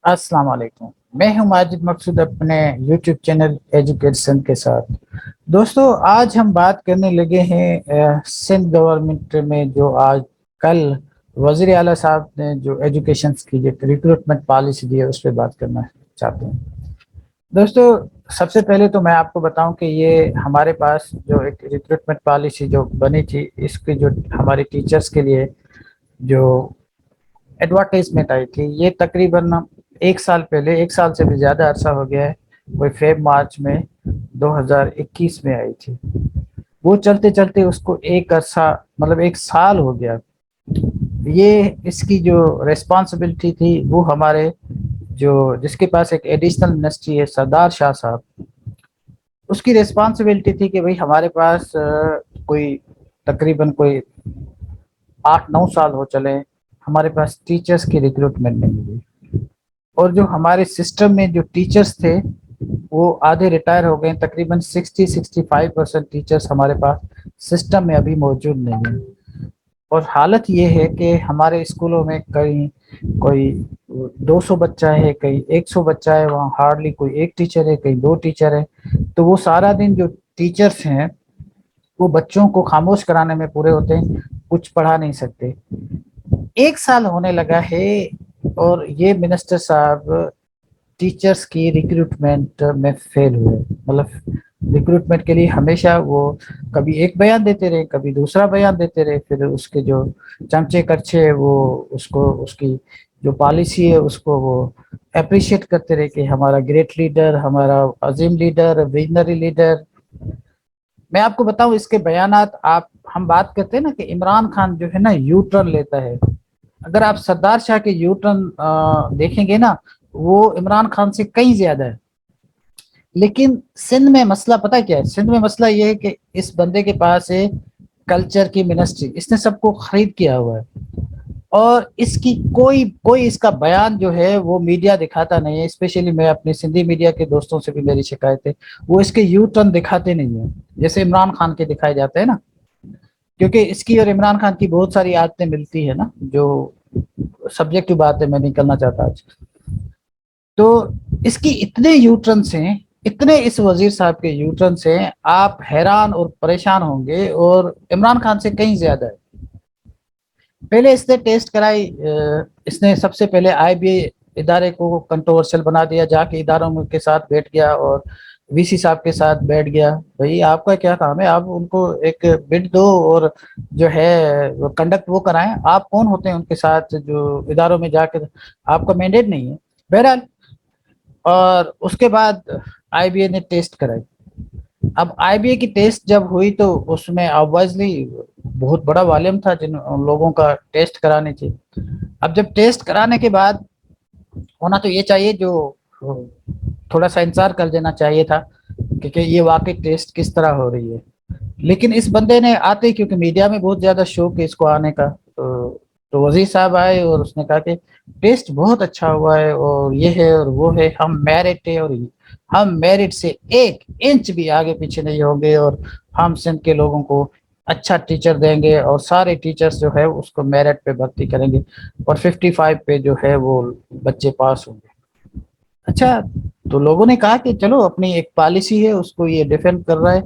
السلام علیکم۔ میں ہوں ماجد مقصود اپنے یوٹیوب چینل ایجوکیشن کے ساتھ۔ دوستو، آج ہم بات کرنے لگے ہیں سندھ گورنمنٹ میں جو آج کل وزیر اعلیٰ صاحب نے جو ایجوکیشن کی جو ریکروٹمنٹ پالیسی دی ہے اس پہ بات کرنا چاہتے ہیں۔ دوستو، سب سے پہلے تو میں آپ کو بتاؤں کہ یہ ہمارے پاس جو ایک ریکروٹمنٹ پالیسی جو بنی تھی، اس کی جو ہمارے ٹیچرز کے لیے جو ایڈورٹائزمنٹ آئی تھی، یہ تقریباً ایک سال پہلے، ایک سال سے بھی زیادہ عرصہ ہو گیا ہے، کوئی فیب مارچ میں 2021 میں آئی تھی۔ وہ چلتے چلتے اس کو ایک عرصہ، مطلب ایک سال ہو گیا۔ یہ اس کی جو ریسپانسبلٹی تھی وہ ہمارے جو جس کے پاس ایک ایڈیشنل منسٹری ہے، سردار شاہ صاحب، اس کی ریسپانسبلٹی تھی کہ بھئی ہمارے پاس کوئی تقریباً کوئی 8-9 سال ہو چلے ہمارے پاس ٹیچرز کی ریکروٹمنٹ نہیں ملی، اور جو ہمارے سسٹم میں جو ٹیچرز تھے وہ آدھے ریٹائر ہو گئے، تقریباً 60-65% ٹیچرز ہمارے پاس سسٹم میں ابھی موجود نہیں ہیں۔ اور حالت یہ ہے کہ ہمارے اسکولوں میں کہیں کوئی 200 بچہ ہے، کہیں 100 بچہ ہے، وہاں ہارڈلی کوئی ایک ٹیچر ہے، کہیں 2 ٹیچر ہے۔ تو وہ سارا دن جو ٹیچرز ہیں وہ بچوں کو خاموش کرانے میں پورے ہوتے ہیں، کچھ پڑھا نہیں سکتے۔ ایک سال ہونے لگا ہے اور یہ منسٹر صاحب ٹیچرز کی ریکروٹمنٹ میں فیل ہوئے، مطلب ریکروٹمنٹ کے لیے ہمیشہ وہ کبھی ایک بیان دیتے رہے، کبھی دوسرا بیان دیتے رہے، پھر اس کے جو چمچے کرچے وہ اس کو اس کی جو پالیسی ہے اس کو وہ اپریشیٹ کرتے رہے کہ ہمارا گریٹ لیڈر، ہمارا عظیم لیڈر، ویژنری لیڈر۔ میں آپ کو بتاؤں اس کے بیانات، ہم بات کرتے ہیں نا کہ عمران خان جو ہے نا یو ٹرن لیتا ہے، اگر آپ سردار شاہ کے یو ٹرن دیکھیں گے نا وہ عمران خان سے کہیں زیادہ ہے۔ لیکن سندھ میں مسئلہ پتہ کیا ہے؟ سندھ میں مسئلہ یہ ہے کہ اس بندے کے پاس ہے کلچر کی منسٹری، اس نے سب کو خرید کیا ہوا ہے، اور اس کی کوئی اس کا بیان جو ہے وہ میڈیا دکھاتا نہیں ہے۔ اسپیشلی میں اپنے سندھی میڈیا کے دوستوں سے بھی میری شکایت ہے، وہ اس کے یو ٹرن دکھاتے نہیں ہیں جیسے عمران خان کے دکھائے جاتے ہیں نا، کیونکہ اس کی اور عمران خان کی بہت ساری عادتیں ملتی ہے نا، جو سبجیکٹو بات ہے میں نہیں کرنا چاہتا آج۔ تو اس کی اتنے یو ٹرنس ہیں، اتنے اس وزیر صاحب کے یو ٹرنس ہیں، آپ حیران اور پریشان ہوں گے، اور عمران خان سے کہیں زیادہ ہے۔ پہلے اس نے ٹیسٹ کرائی، اس نے سب سے پہلے آئی بی اے ادارے کو کنٹروورشل بنا دیا، جا کے اداروں کے ساتھ بیٹھ گیا اور وی سی صاحب کے ساتھ بیٹھ گیا۔ بھئی آپ کا کیا کام ہے؟ آپ ان کو ایک بٹ دو اور جو ہے کنڈکٹ وہ کرائیں، آپ کون ہوتے ہیں ان کے ساتھ جو اداروں میں جا کے؟ آپ کا مینڈیٹ نہیں ہے۔ بہرحال، اور اس کے بعد آئی بی اے نے ٹیسٹ کرائی۔ اب آئی بی اے کی ٹیسٹ جب ہوئی تو اس میں آبوائزلی بہت بڑا والیم تھا جن لوگوں کا ٹیسٹ کرانی تھی۔ اب جب ٹیسٹ کرانے کے بعد ہونا تو یہ چاہیے، جو تھوڑا سا انتظار کر دینا چاہیے تھا کہ یہ واقعی ٹیسٹ کس طرح ہو رہی ہے، لیکن اس بندے نے آتے، کیونکہ میڈیا میں بہت زیادہ شوق ہے اس کو آنے کا، تو وزیر صاحب آئے اور اس نے کہا کہ ٹیسٹ بہت اچھا ہوا ہے اور یہ ہے اور وہ ہے، ہم میرٹ ہے اور ہم میرٹ سے 1 انچ بھی آگے پیچھے نہیں ہوں گے، اور ہم سندھ کے لوگوں کو اچھا ٹیچر دیں گے، اور سارے ٹیچرز جو ہے اس کو میرٹ پہ بھرتی کریں گے، اور 55 پہ جو ہے وہ بچے پاس ہوں گے۔ اچھا، تو لوگوں نے کہا کہ چلو اپنی ایک پالیسی ہے اس کو یہ ڈیفینڈ کر رہا ہے،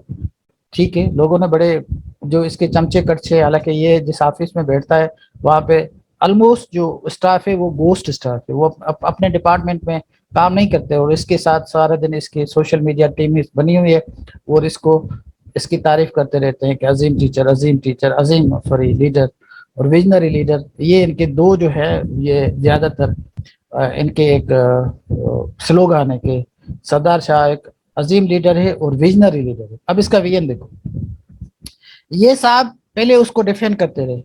ٹھیک ہے۔ لوگوں نے بڑے جو اس کے چمچے کٹچے، حالانکہ یہ جس آفس میں بیٹھتا ہے وہاں پہ آلموسٹ جو اسٹاف ہے وہ گوسٹ اسٹاف ہے، وہ اپنے ڈپارٹمنٹ میں کام نہیں کرتے، اور اس کے ساتھ سارا دن اس کی سوشل میڈیا ٹیم بنی ہوئی ہے، اور اس کی تعریف کرتے رہتے ہیں کہ عظیم ٹیچر، عظیم ٹیچر، عظیم لیڈر اور ویژنری لیڈر۔ یہ ان کے دو جو ہے یہ زیادہ تر ان کے ایک سلوگان ہے کہ سردار شاہ ایک عظیم لیڈر ہے اور ویژنری لیڈر ہے۔ اب اس کا ویژن دیکھو، یہ صاحب پہلے اس کو ڈیفینڈ کرتے رہے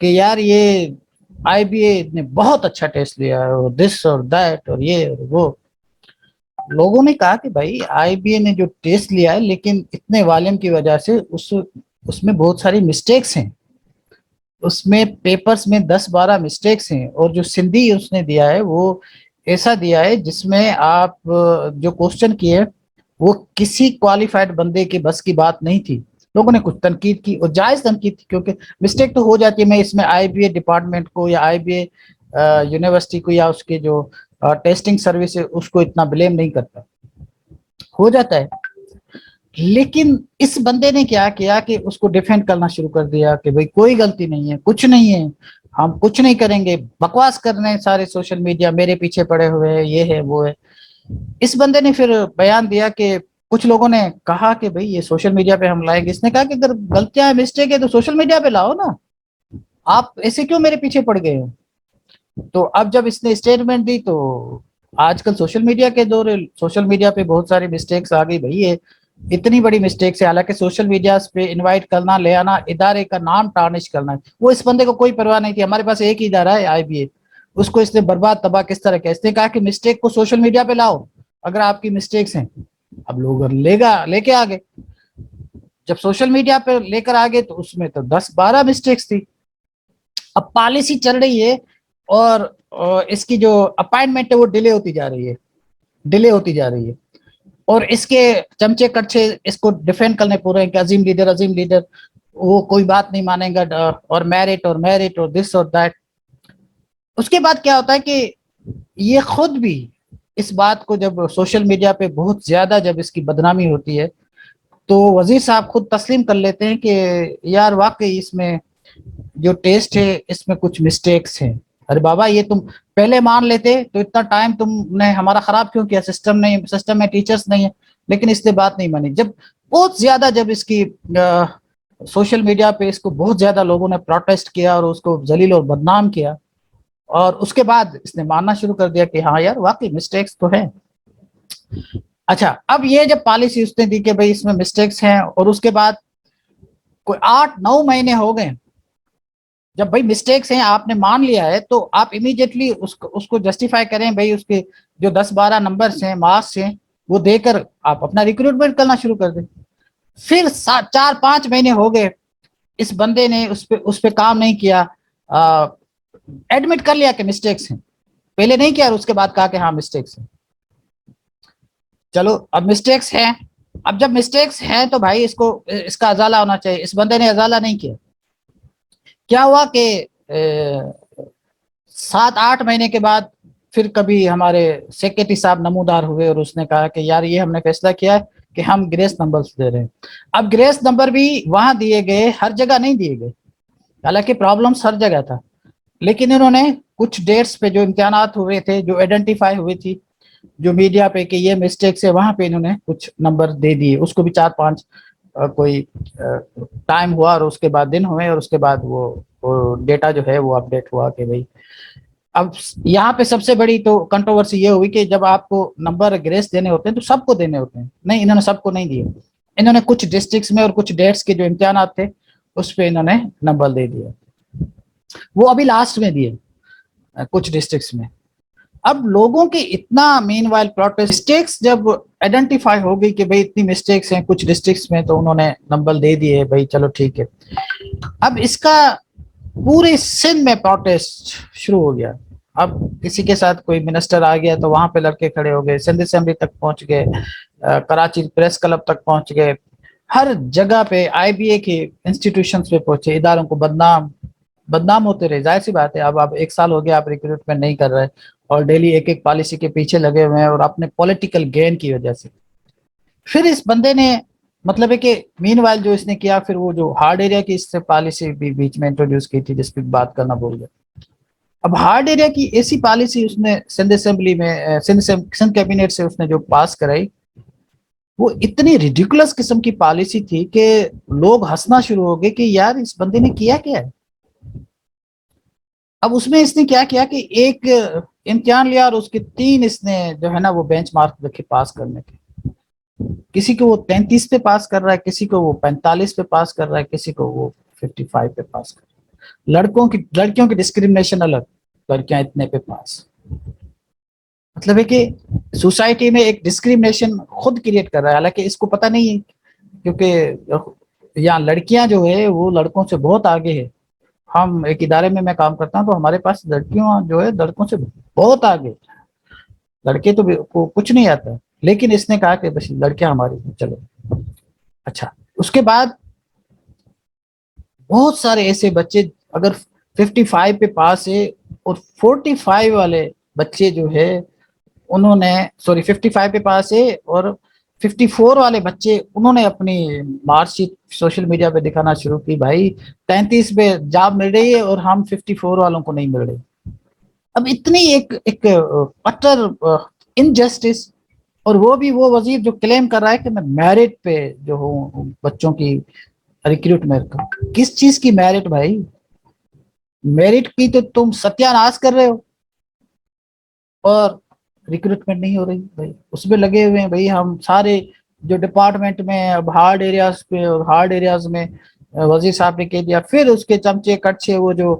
کہ یار یہ آئی بی اے نے بہت اچھا ٹیسٹ لیا ہے، اور دس اور دیٹ اور یہ اور وہ۔ لوگوں نے کہا کہ بھائی آئی بی اے نے جو ٹیسٹ لیا ہے، لیکن اتنے والیم کی وجہ سے اس میں بہت ساری مسٹیکس ہیں، اس میں پیپرز میں 10-12 مسٹیکس ہیں، اور جو سندھی اس نے دیا ہے وہ ایسا دیا ہے جس میں آپ جو کوسچن کیے وہ کسی کوالیفائڈ بندے کے بس کی بات نہیں تھی۔ لوگوں نے کچھ تنقید کی، اور جائز تنقید تھی، کیونکہ مسٹیک تو ہو جاتی ہے۔ میں اس میں آئی بی اے ڈپارٹمنٹ کو یا آئی بی اے یونیورسٹی کو یا اس کے جو ٹیسٹنگ سروس ہے اس کو اتنا بلیم نہیں کرتا، ہو جاتا ہے. لیکن اس بندے نے کیا کیا کہ اس کو ڈیفینڈ کرنا شروع کر دیا کہ بھئی کوئی غلطی نہیں ہے، کچھ نہیں ہے، ہم کچھ نہیں کریں گے، بکواس کرنے سارے سوشل میڈیا میرے پیچھے پڑے ہوئے ہیں، یہ ہے وہ ہے. اس بندے نے پھر بیان دیا کہ کچھ لوگوں نے کہا کہ بھئی یہ سوشل میڈیا پہ ہم لائیں گے. اس نے کہا کہ اگر غلطیاں مسٹیک ہے تو سوشل میڈیا پہ لاؤ نا، آپ ایسے کیوں میرے پیچھے پڑ گئے ہو. تو اب جب اس نے اسٹیٹمنٹ دی تو آج کل سوشل میڈیا کے دور ہے، سوشل میڈیا پہ بہت ساری مسٹیکس آ گئی. بھئی یہ اتنی بڑی مسٹیکس ہے، حالانکہ سوشل میڈیا پہ انوائٹ کرنا، لے آنا، ادارے کا نام ٹارنش کرنا ہے. وہ اس بندے کو کوئی پرواہ نہیں تھی. ہمارے پاس ایک ہی ادارہ ہے IBA، اس کو اس نے برباد تباہ کس طرح کیا. اس نے کہا کہ مسٹیک کو سوشل میڈیا پہ لاؤ اگر آپ کی مسٹیکس ہیں. اب لوگ لے کے آگے، جب سوشل میڈیا پہ لے کر آگے تو اس میں تو 10-12 مسٹیکس تھی. اب پالیسی چل رہی ہے اور اس کی جو اپائنٹمنٹ ہے وہ ڈیلے ہوتی جا رہی ہے. اور اس کے چمچے کچھے اس کو ڈیفینڈ کرنے پورے ہیں کہ عظیم لیڈر وہ کوئی بات نہیں مانیں گا، اور میرٹ اور دس اور دیٹ. اس کے بعد کیا ہوتا ہے کہ یہ خود بھی اس بات کو جب سوشل میڈیا پہ بہت زیادہ جب اس کی بدنامی ہوتی ہے تو وزیر صاحب خود تسلیم کر لیتے ہیں کہ یار واقعی اس میں جو ٹیسٹ ہے اس میں کچھ مسٹیکس ہیں. ارے بابا یہ تم پہلے مان لیتے تو اتنا ٹائم تم نے ہمارا خراب کیوں کیا. سسٹم میں ٹیچرز نہیں ہے. لیکن اس نے بات نہیں مانی. جب بہت زیادہ جب اس کی سوشل میڈیا پہ اس کو بہت زیادہ لوگوں نے پروٹیسٹ کیا اور اس کو ذلیل اور بدنام کیا، اور اس کے بعد اس نے ماننا شروع کر دیا کہ ہاں یار واقعی مسٹیکس تو ہے. اچھا، اب یہ جب پالیسی اس نے دی کہ بھئی اس میں مسٹیکس ہیں، اور اس کے بعد کوئی 8-9 مہینے ہو گئے جب بھئی مسٹیکس ہیں آپ نے مان لیا ہے تو آپ امیڈیٹلی اس کو جسٹیفائی کریں. بھئی اس کے جو 10-12 نمبرز ہیں، مارکس ہیں، وہ دے کر آپ اپنا ریکروٹمنٹ کرنا شروع کر دیں. پھر 4-5 مہینے ہو گئے، اس بندے نے اس پہ کام نہیں کیا. ایڈمٹ کر لیا کہ مسٹیکس ہیں، پہلے نہیں کیا اور اس کے بعد کہا کہ ہاں مسٹیکس ہیں. چلو اب مسٹیکس ہیں، اب جب مسٹیکس ہیں تو بھائی اس کا ازالہ ہونا چاہیے. اس بندے نے ازالہ نہیں کیا. کیا ہوا کہ 7-8 مہینے کے بعد پھر کبھی ہمارے سیکریٹری صاحب نمودار ہوئے اور اس نے کہا کہ یار یہ ہم نے فیصلہ کیا ہے کہ ہم گریس نمبرز دے رہے ہیں. اب گریس نمبر بھی وہاں دیے گئے، ہر جگہ نہیں دیے گئے، حالانکہ پرابلمس ہر جگہ تھا. لیکن انہوں نے کچھ ڈیٹس پہ جو امتحانات ہوئے تھے، جو آئیڈینٹیفائی ہوئی تھی جو میڈیا پہ کہ یہ مسٹیکس ہے، وہاں پہ انہوں نے کچھ نمبر دے دیے. اس کو بھی 4-5 کوئی ٹائم ہوا اور اس کے بعد دن ہوئے اور اس کے بعد وہ ڈیٹا جو ہے وہ اپڈیٹ ہوا کہ بھئی. اب یہاں پہ سب سے بڑی تو کنٹروورسی یہ ہوئی کہ جب آپ کو نمبر گریس دینے ہوتے ہیں تو سب کو دینے ہوتے ہیں. نہیں، انہوں نے سب کو نہیں دیے. انہوں نے کچھ ڈسٹرکٹس میں اور کچھ ڈیٹس کے جو امتحانات تھے اس پہ انہوں نے نمبر دے دیا. وہ ابھی لاسٹ میں دیے کچھ ڈسٹرکٹس میں. اب لوگوں کی اتنا مین وائل پروٹیسٹ، مسٹیکس جب آئیڈینٹیفائی ہو گئی کہ بھئی اتنی مسٹیکس ہیں کچھ ڈسٹرکٹس میں، تو انہوں نے نمبر دے دیے. بھئی چلو ٹھیک ہے. اب اس کا پورے سندھ میں پروٹیسٹ شروع ہو گیا. اب کسی کے ساتھ کوئی منسٹر آ گیا تو وہاں پہ لڑکے کھڑے ہو گئے، سندھ اسمبلی تک پہنچ گئے، کراچی پریس کلب تک پہنچ گئے، ہر جگہ پہ IBA کے انسٹیٹیوشنز پہ پہنچے. اداروں کو بدنام ہوتے رہے. ظاہر سی بات ہے، اب 1 سال ہو گیا آپ ریکروٹمنٹ نہیں کر رہے اور ڈیلی ایک پالیسی کے پیچھے لگے ہوئے ہیں اور اپنے پولیٹیکل گین کی وجہ سے. پھر اس بندے نے مطلب ہے کہ مین وائل جو اس نے کیا، پھر وہ جو ہارڈ ایریا کی اس سے پالیسی بھی بیچ میں انٹروڈیوس کی تھی جس پہ بات کرنا بھول گیا. اب ہارڈ ایریا کی ایسی پالیسی اس نے سندھ اسمبلی میں سندھ کیبنٹ سے اس نے جو پاس کرائی، وہ اتنی ریڈیکولس قسم کی پالیسی تھی کہ لوگ ہنسنا شروع ہو گئے کہ یار اس بندے نے کیا ہے. اب اس میں اس نے کیا کیا کہ ایک امتحان لیا اور اس کے 3 اس نے جو ہے نا وہ بینچ مارک رکھے پاس کرنے کے. کسی کو وہ 33 پہ پاس کر رہا ہے، کسی کو وہ 45 پہ پاس کر رہا ہے، کسی کو وہ 55 پہ پاس کر رہا ہے. لڑکیوں کی ڈسکریمنیشن الگ، لڑکیاں اتنے پہ پاس. مطلب ہے کہ سوسائٹی میں ایک ڈسکریمنیشن خود کریٹ کر رہا ہے، حالانکہ اس کو پتہ نہیں ہے کیونکہ یہاں لڑکیاں جو ہے وہ لڑکوں سے بہت آگے ہے. ہم ایک ادارے میں کام کرتا ہوں تو ہمارے پاس لڑکیاں جو ہے لڑکوں سے بہت آگے. لڑکے تو کچھ نہیں آتا، لیکن اس نے کہا کہ بس لڑکیاں ہماری چلو. اچھا، اس کے بعد بہت سارے ایسے بچے اگر 55 پہ پاس ہے اور 45 والے بچے جو ہے انہوں نے 55 پہ پاس ہے، اور 54 والے بچے انہوں نے اپنی مارک شیٹ سوشل میڈیا پہ دکھانا شروع کی، بھائی 33 پہ جاب مل رہی ہے اور ہم 54 والوں کو نہیں مل رہی۔ اب اتنی ایک اٹر انجسٹس، اور وہ بھی وہ وزیر جو کلیم کر رہا ہے کہ میں میرٹ پہ جو ہوں بچوں کی ریکروٹمنٹ کا، کس چیز کی میرٹ بھائی؟ میرٹ کی تو تم ستیہ ناش کر رہے ہو، اور ریکروٹمنٹ نہیں ہو رہی بھائی، اس میں لگے ہوئے ہیں بھائی ہم سارے جو ڈپارٹمنٹ میں اب ہارڈ ایریاز میں وزیر صاحب نے کہہ دیا، پھر اس کے چمچے کچھے وہ جو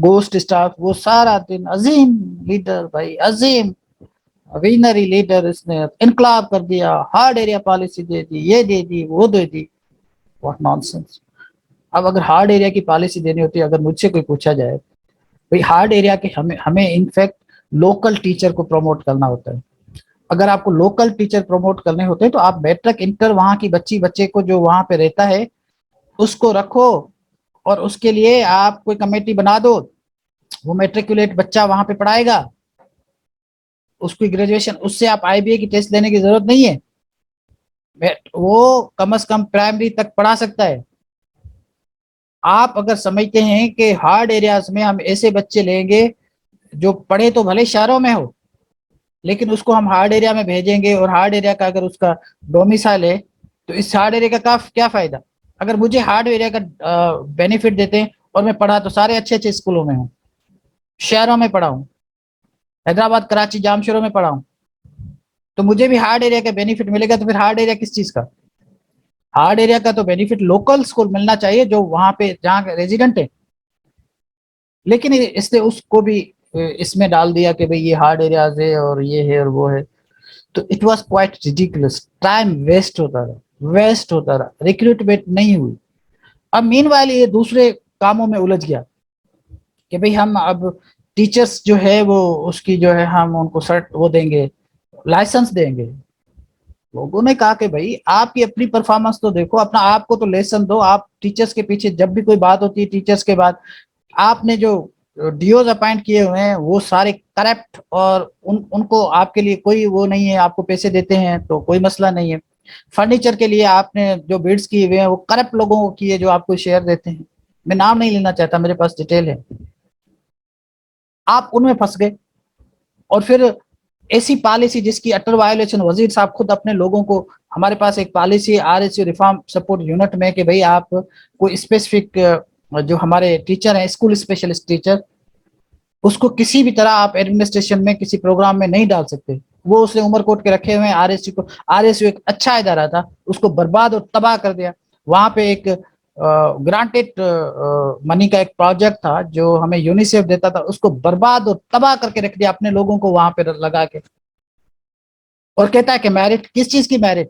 گوسٹ اسٹاف وہ سارا دن عظیم لیڈر بھائی، عظیم وینری لیڈر، اس نے انقلاب کر دیا، ہارڈ ایریا پالیسی دے دی، یہ دے دی وہ دے دی، واٹ نان سینس۔ اب اگر ہارڈ ایریا کی پالیسی دینی ہوتی ہے، اگر مجھ سے کوئی پوچھا جائے بھائی ہارڈ ایریا کے ہمیں انفیکٹ لوکل ٹیچر کو پروموٹ کرنا ہوتا ہے، اگر آپ کو لوکل ٹیچر پروموٹ کرنے ہوتے ہیں تو آپ میٹرک انٹر وہاں کی بچے کو جو وہاں پہ رہتا ہے اس کو رکھو، اور اس کے لیے آپ کوئی کمیٹی بنا دو، وہ میٹریکولیٹ بچہ وہاں پہ پڑھائے گا، اس کی گریجویشن، اس سے آپ IBA کی ٹیسٹ لینے کی ضرورت نہیں ہے، وہ کم از کم پرائمری تک پڑھا سکتا ہے۔ آپ اگر سمجھتے ہیں کہ ہارڈ ایریاز میں ہم ایسے بچے لیں گے جو پڑھے تو بھلے شہروں میں ہو، لیکن اس کو ہم ہارڈ ایریا میں بھیجیں گے، اور ہارڈ ایریا کا اگر اس کا ڈومیسائل ہے تو اس ہارڈ ایریا کا کیا فائدہ؟ اگر مجھے ہارڈ ایریا کا بینیفٹ دیتے ہیں اور میں پڑھا تو سارے اچھے اسکولوں میں ہوں، شہروں میں پڑھا ہوں، حیدرآباد کراچی جامشوروں میں پڑھا ہوں، تو مجھے بھی ہارڈ ایریا کا بینیفٹ ملے گا، تو پھر ہارڈ ایریا کس چیز کا؟ ہارڈ ایریا کا تو بینیفٹ لوکل اسکول ملنا چاہیے جو وہاں پہ جہاں ریزیڈنٹ ہے، لیکن اس نے اس کو بھی اس میں ڈال دیا کہ بھئی یہ ہارڈ ایریاز ہے اور یہ ہے اور وہ ہے، تو it was quite ridiculous, time waste ہوتا رہا، ریکروٹمنٹ نہیں ہوئی۔ اب مین وائل یہ دوسرے کاموں میں الجھ گیا کہ بھئی ہم اب ٹیچرز جو ہے وہ اس کی جو ہے ہم ان کو وہ دیں گے، لائسنس دیں گے۔ لوگوں نے کہا کہ بھائی آپ کی اپنی پرفارمنس تو دیکھو، اپنا آپ کو تو لیسن دو، آپ ٹیچرز کے پیچھے جب بھی کوئی بات ہوتی ہے ٹیچرز کے بعد، آپ نے جو ڈیوز اپائنٹ کیے ہوئے ہیں وہ سارے کرپٹ، اور ان کو آپ کے لیے کوئی وہ نہیں ہے، آپ کو پیسے دیتے ہیں تو کوئی مسئلہ نہیں ہے۔ فرنیچر کے لیے آپ نے جو بیڈز کیے ہوئے ہیں وہ کرپٹ لوگوں کو کیے جو آپ کو شیئر دیتے ہیں، میں نام نہیں لینا چاہتا، میرے پاس ڈیٹیل ہے، آپ ان میں پھنس گئے۔ اور پھر ایسی پالیسی جس کی اٹر وائلیشن وزیر صاحب خود اپنے لوگوں کو، ہمارے پاس ایک policy RSU reform support unit میں کہ بھئی آپ کوئی اسپیسیفک جو ہمارے ٹیچر ہیں اسکول اسپیشلسٹ ٹیچر، اس کو کسی بھی طرح آپ ایڈمنسٹریشن میں کسی پروگرام میں نہیں ڈال سکتے، وہ اس نے عمر کوٹ کے رکھے ہوئے ہیں RSU کو۔ RSU ایک اچھا ادارہ تھا، اس کو برباد اور تباہ کر دیا۔ وہاں پہ ایک گرانٹیڈ منی کا ایک پروجیکٹ تھا جو ہمیں یونیسیف دیتا تھا، اس کو برباد اور تباہ کر کے رکھ دیا اپنے لوگوں کو وہاں پہ لگا کے، اور کہتا ہے کہ میرٹ، کس چیز کی merit?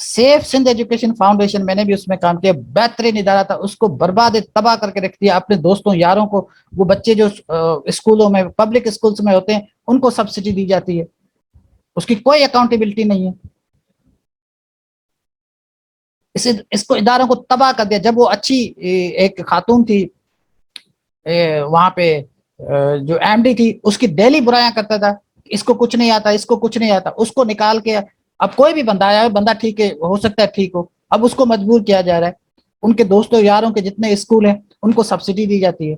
SEF Sindh education foundation, میں نے بھی اس میں کام کیا، بہترین ادارہ تھا، اس کو برباد تباہ کر کے رکھ دیا، اپنے دوستوں یاروں کو، وہ بچے جو اسکولوں میں پبلک اسکولز میں ہوتے ہیں ان کو سبسڈی دی جاتی ہے، اس کی کوئی اکاؤنٹیبلٹی نہیں ہے، اس کو اداروں کو تباہ کر دیا۔ جب وہ اچھی ایک خاتون تھی وہاں پہ جو MD تھی، اس کی ڈیلی برائیاں کرتا تھا، اس کو کچھ نہیں آتا، اس کو کچھ نہیں آتا، اس کو نکال کے اب کوئی بھی بندہ آیا ہے، بندہ ٹھیک ہے، ہو سکتا ہے ٹھیک ہو، اب اس کو مجبور کیا جا رہا ہے، ان کے دوستوں یاروں کے جتنے اسکول ہیں ان کو سبسڈی دی جاتی ہے،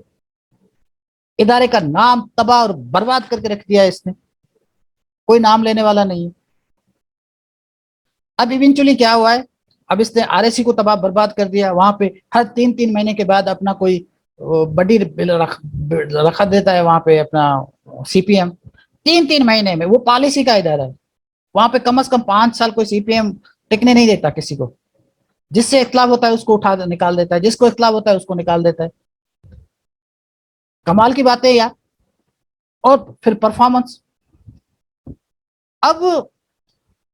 ادارے کا نام تباہ اور برباد کر کے رکھ دیا ہے اس نے، کوئی نام لینے والا نہیں ہے۔ اب ایونچولی کیا ہوا ہے، اب اس نے RSU کو تباہ برباد کر دیا، وہاں پہ ہر 3 مہینے کے بعد اپنا کوئی بڑی رکھ دیتا ہے وہاں پہ اپنا CPM، 3 مہینے میں، وہ پالیسی کا ادارہ ہے، وہاں پہ کم از کم 5 سال کوئی CPM ٹکنے نہیں دیتا کسی کو، جس سے اختلاف ہوتا ہے اس کو اٹھا نکال دیتا ہے، جس کو اختلاف ہوتا ہے اس کو نکال دیتا ہے، کمال کی بات ہے یار۔ اور پھر پرفارمنس، اب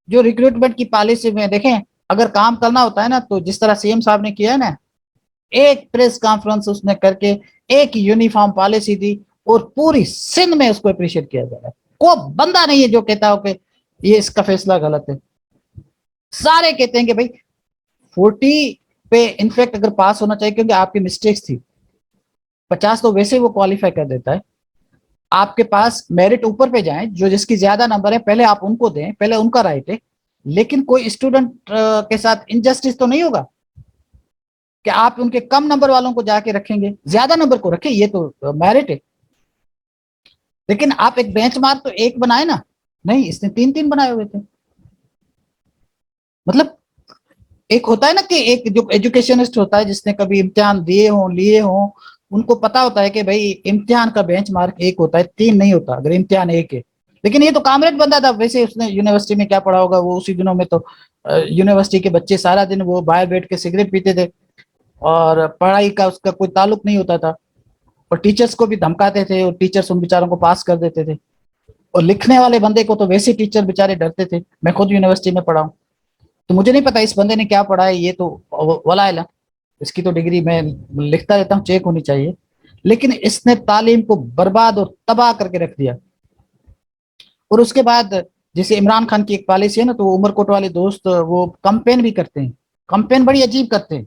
جو ریکروٹمنٹ کی پالیسی میں دیکھیں، اگر کام کرنا ہوتا ہے نا تو جس طرح CM صاحب نے کیا ہے نا، ایک پریس کانفرنس اس نے کر کے ایک یونیفارم پالیسی دی، اور پوری سندھ میں اس کو اپریشیٹ کیا جا رہا ہے، کوئی بندہ نہیں ہے جو کہتا ہو کہ یہ اس کا فیصلہ غلط ہے، سارے کہتے ہیں کہ بھائی 40 پہ انفیکٹ اگر پاس ہونا چاہیے، کیونکہ آپ کی مسٹیکس تھی، 50 تو ویسے وہ کوالیفائی کر دیتا ہے، آپ کے پاس میرٹ اوپر پہ جائیں، جو جس کی زیادہ نمبر ہے پہلے آپ ان کو دیں، پہلے ان کا رائٹ ہے، لیکن کوئی اسٹوڈنٹ کے ساتھ انجسٹس تو نہیں ہوگا کہ آپ ان کے کم نمبر والوں کو جا کے رکھیں گے، زیادہ نمبر کو رکھیں، یہ تو میرٹ ہے۔ لیکن آپ ایک بینچ مارک تو ایک بنائے نا، نہیں، اس نے تین تین بنائے ہوئے تھے۔ مطلب ایک ہوتا ہے نا کہ ایک جو ایجوکیشنسٹ ہوتا ہے جس نے کبھی امتحان دیے ہوں لیے ہوں، ان کو پتا ہوتا ہے کہ بھائی امتحان کا بینچ مارک ایک ہوتا ہے، تین نہیں ہوتا اگر امتحان ایک ہے۔ لیکن یہ تو کامریڈ بندہ تھا، ویسے اس نے یونیورسٹی میں کیا پڑھا ہوگا، وہ اسی دنوں میں تو یونیورسٹی کے بچے سارا دن وہ باہر بیٹھ کے سگریٹ پیتے تھے اور پڑھائی کا اس کا کوئی تعلق نہیں ہوتا تھا، اور ٹیچرز کو بھی دھمکاتے تھے اور ٹیچرز ان بیچاروں کو پاس کر دیتے تھے، اور لکھنے والے بندے کو تو ویسے ٹیچر بیچارے ڈرتے تھے۔ میں خود یونیورسٹی میں پڑھا ہوں، تو مجھے نہیں پتا اس بندے نے کیا پڑھا ہے، یہ تو ولا اعلم، اس کی تو ڈگری میں لکھتا رہتا ہوں، چیک ہونی چاہیے، لیکن اس نے تعلیم کو برباد اور تباہ کر کے رکھ دیا۔ اور اس کے بعد جیسے عمران خان کی ایک پالیسی ہے نا، تو عمر کوٹ والے دوست وہ کمپین بھی کرتے ہیں، کمپین بڑی عجیب کرتے ہیں،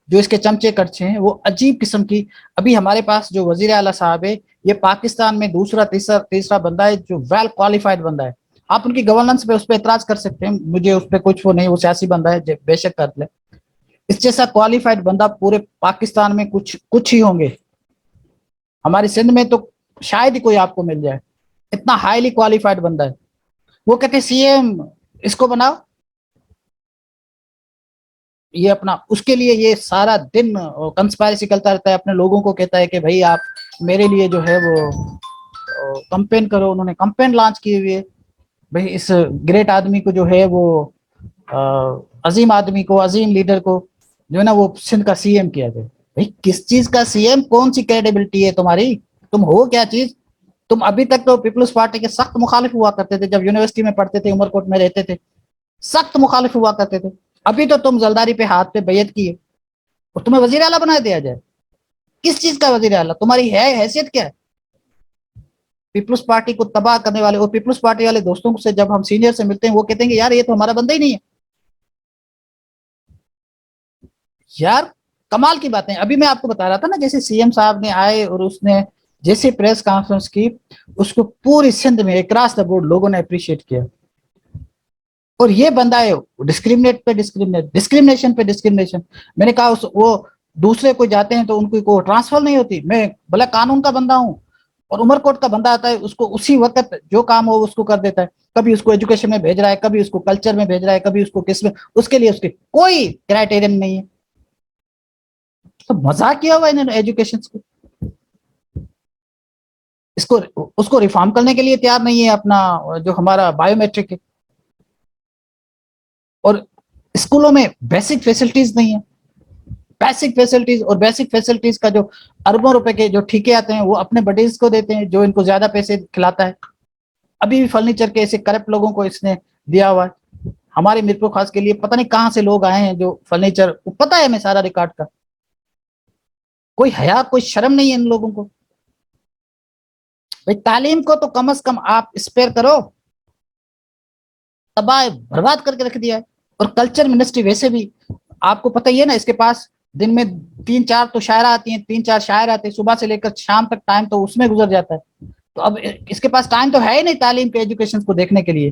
جو اس کے چمچے کڑچے ہیں وہ عجیب قسم کی۔ ابھی ہمارے پاس جو وزیر اعلیٰ صاحب ہے، یہ پاکستان میں دوسرا تیسرا بندہ ہے جو ویل کوالیفائڈ بندہ ہے۔ آپ ان کی گورننس پہ اس پہ اعتراض کر سکتے ہیں، مجھے اس پہ کچھ وہ نہیں، وہ سیاسی بندہ ہے، بے شک کر لے، اس جیسا کوالیفائڈ بندہ پورے پاکستان میں کچھ ہی ہوں گے، ہماری سندھ میں تو شاید ہی کوئی آپ کو مل جائے، اتنا ہائیلی کوالیفائڈ بندہ ہے۔ وہ کہتے سی ایم اس کو بناؤ، یہ اپنا اس کے لیے یہ سارا دن کنسپائرسی کرتا رہتا ہے، اپنے لوگوں کو کہتا ہے کہ بھائی آپ میرے لیے جو ہے وہ کمپین کرو۔ انہوں نے کمپین لانچ کی ہوئی ہے، بھائی اس گریٹ آدمی کو جو ہے وہ عظیم آدمی کو، عظیم لیڈر کو جو ہے نا وہ سندھ کا سی ایم کیا جائے۔ بھائی کس چیز کا سی ایم، کون سی کریڈیبلٹی ہے تمہاری، تم ہو کیا چیز؟ تم ابھی تک تو پیپلز پارٹی کے سخت مخالف ہوا کرتے تھے، جب یونیورسٹی میں پڑھتے تھے، عمر کوٹ میں رہتے تھے، سخت مخالف ہوا کرتے تھے۔ ابھی تو تم زلداری پہ ہاتھ پہ بیعت کیے اور تمہیں وزیر اعلیٰ بنا دیا جائے، کس چیز کا وزیر اعلیٰ، تمہاری ہے حیثیت کیا ہے؟ پیپلز پارٹی کو تباہ کرنے والے، اور پیپلز پارٹی والے دوستوں سے جب ہم سینئر سے ملتے ہیں وہ کہتے ہیں کہ یار یہ تو ہمارا بندہ ہی نہیں ہے۔ یار کمال کی باتیں، ابھی میں آپ کو بتا رہا تھا نا، جیسے سی ایم صاحب نے آئے اور اس نے جیسے پریس کانفرنس کی، اس کو پوری سندھ میں اکراس دا بورڈ لوگوں نے اپریشیٹ کیا، اور یہ بندہ ہے ڈسکریمنیٹ پہ ڈسکریمنیشن پہ ڈسکریمنیشن۔ میں نے کہا وہ دوسرے کو جاتے ہیں تو ان کو ٹرانسفر نہیں ہوتی، میں بھلا قانون کا بندہ ہوں، اور عمر کوٹ کا بندہ آتا ہے، اس کو اسی وقت جو کام ہو اس کو کر دیتا ہے، کبھی اس کو ایجوکیشن میں بھیج رہا ہے، کبھی اس کو کلچر میں بھیج رہا ہے، کبھی اس کو کس میں، اس کے لیے اس کے کوئی کرائٹیرین نہیں ہے۔ تو مزاق کیا ہوا انہوں نے ایجوکیشن کو، اس کو ریفارم کرنے کے لیے تیار نہیں ہے، اپنا جو ہمارا بایو میٹرک ہے، اور اسکولوں میں بیسک فیسلٹیز نہیں ہیں، بیسک فیسلٹیز، اور بیسک فیسلٹیز کا جو اربوں روپے کے جو ٹھیکے آتے ہیں وہ اپنے بڈیز کو دیتے ہیں جو ان کو زیادہ پیسے کھلاتا ہے۔ ابھی بھی فرنیچر کے ایسے کرپٹ لوگوں کو اس نے دیا ہوا ہے، ہمارے مرپو خاص کے لیے پتہ نہیں کہاں سے لوگ آئے ہیں جو فرنیچر، پتہ ہے ہمیں سارا ریکارڈ کا، کوئی حیا کوئی شرم نہیں ہے ان لوگوں کو۔ بھائی تعلیم کو تو کم از کم آپ اسپیئر کرو، تباہ برباد کر کے رکھ دیا ہے۔ اور کلچر منسٹری ویسے بھی آپ کو پتہ ہی ہے نا، اس کے پاس دن میں 3-4 تو شاعرہ آتی ہیں، 3-4 شاعر آتے ہیں، صبح سے لے کر شام تک ٹائم تو اس میں گزر جاتا ہے، تو اب اس کے پاس ٹائم تو ہے ہی نہیں تعلیم کے ایجوکیشن کو دیکھنے کے لیے،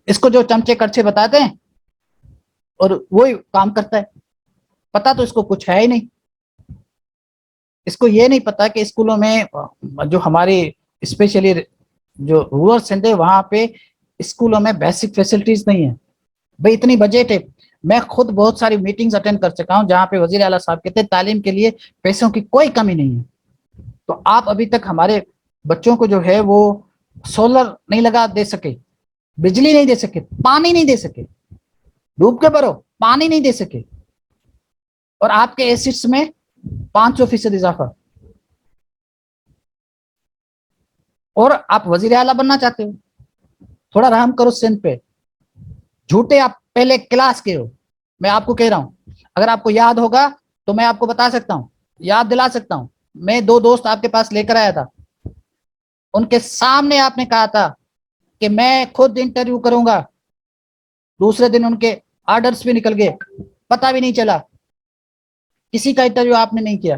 اس کو جو چمچے کڑچے بتاتے ہیں اور وہی کام کرتا ہے، پتا تو اس کو کچھ ہے ہی نہیں۔ اس کو یہ نہیں پتا کہ اسکولوں میں جو ہماری اسپیشلی جو رورل سندھ ہے وہاں پہ اسکولوں میں بیسک فیسلٹیز نہیں ہیں۔ بھائی اتنی بجٹ ہے، میں خود بہت ساری میٹنگز اٹینڈ کر چکا ہوں جہاں پہ وزیر اعلیٰ صاحب کہتے ہیں تعلیم کے لیے پیسوں کی کوئی کمی نہیں ہے، تو آپ ابھی تک ہمارے بچوں کو جو ہے وہ سولر نہیں لگا دے سکے، بجلی نہیں دے سکے، پانی نہیں دے سکے، ڈوب کے بھرو پانی نہیں دے سکے، اور آپ کے ایسٹس میں 500% اضافہ، اور آپ وزیر اعلیٰ بننا چاہتے ہو، تھوڑا رحم کرو سندھ پہ، جھوٹے آپ پہلے کلاس کے ہو۔ میں آپ کو کہہ رہا ہوں، اگر آپ کو یاد ہوگا تو میں آپ کو بتا سکتا ہوں، یاد دلا سکتا ہوں، میں 2 دوست آپ کے پاس لے کر آیا تھا، ان کے سامنے آپ نے کہا تھا کہ میں خود انٹرویو کروں گا، دوسرے دن ان کے آرڈرز بھی نکل گئے، پتہ بھی نہیں چلا، کسی کا انٹرویو آپ نے نہیں کیا۔